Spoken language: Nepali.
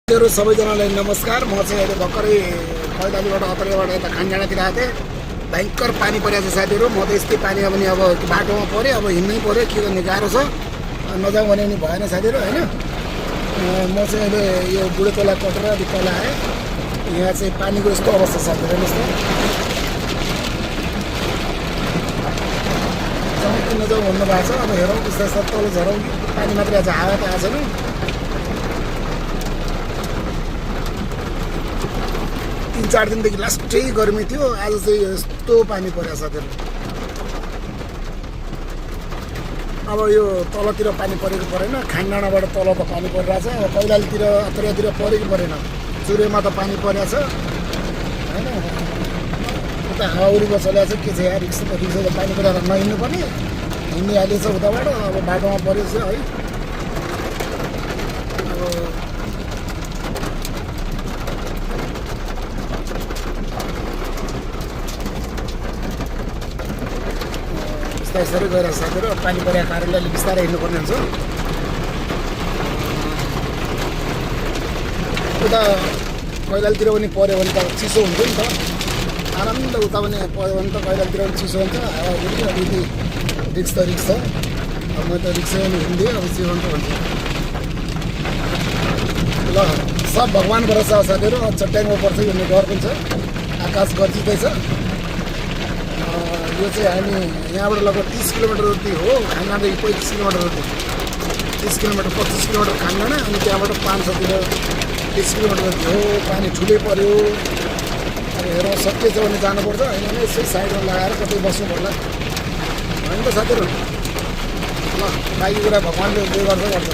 सबैजनालाई नमस्कार। म चाहिँ अहिले भर्खरै कैलालीबाट अत्रेबाट यता खानजाँडातिर आएको थिएँ। भयङ्कर पानी परिरहेको छ साथीहरू। म त यस्तै पानी पनि अब बाटोमा पऱ्यो, अब हिँड्नै पऱ्यो, के गर्ने गाह्रो छ। नजाउँ भने नि भएन साथीहरू होइन। म चाहिँ अहिले यो बुढो तोला कटेर अलिक तल आएँ। यहाँ चाहिँ पानीको यस्तो अवस्था साथीहरू, हेर्नुहोस् त सबै नजाउँ भन्नुभएको छ। अब हेरौँ बिस्तारै बिस्तारै तल झरौँ कि पानी मात्रै आएको छ, हावा त आएको छैन। 3-4 दिनदेखि लास्टै गर्मी थियो, आज चाहिँ यस्तो पानी परेको छ साथीहरू। अब यो तलतिर पानी परेको परेन, खानडाँडाबाट तल त पानी परिरहेछ। अब कैलालीतिर अत्रेतिर परेको परेन, चुरेमा त पानी परेको छ होइन। उता हावाहुरीमा चलेको छ, के छ यहाँ रिक्सा त पानी परेर नहिँड्नु पर्ने, हिँडिहालेछ उताबाट। अब बाटोमा परेछ है। बिस्तारै गएर साथीहरू पानी परेको कारणले अलिक बिस्तारै हिँड्नुपर्ने हुन्छ। उता कैलालीतिर पनि पऱ्यो भने त चिसो हुन्छ नि त, आरामले उता पनि पऱ्यो भने त कैलालीतिर पनि चिसो हुन्छ। हावाहुरी अलिकति रिक्स त रिक्स छ। अब म त रिक्सै पनि हिँड्दिएँ, अब चिसो हुन्छ भन्छ। ल सब भगवान् भरोसा साथीहरू। चट्याङमा पर्छ भन्ने डर पनि छ, आकाश गर्जिँदैछ। यो चाहिँ हामी यहाँबाट लगभग 30 किलोमिटर जति हो, खानडाँडादेखि 35 किलोमिटर जति, 30 किलोमिटर 25 किलोमिटर खानडाँडा, अनि त्यहाँबाट 500तिर 30 किलोमिटर जति हो। पानी ठुलै पऱ्यो। अब हेरौँ सकिएछ भने जानुपर्छ, होइन भने यसै साइडमा लगाएर कतै बस्नु पर्ला होइन त साथीहरू। ल बाँकी कुरा भगवान्ले जे गर्छ गर्छ।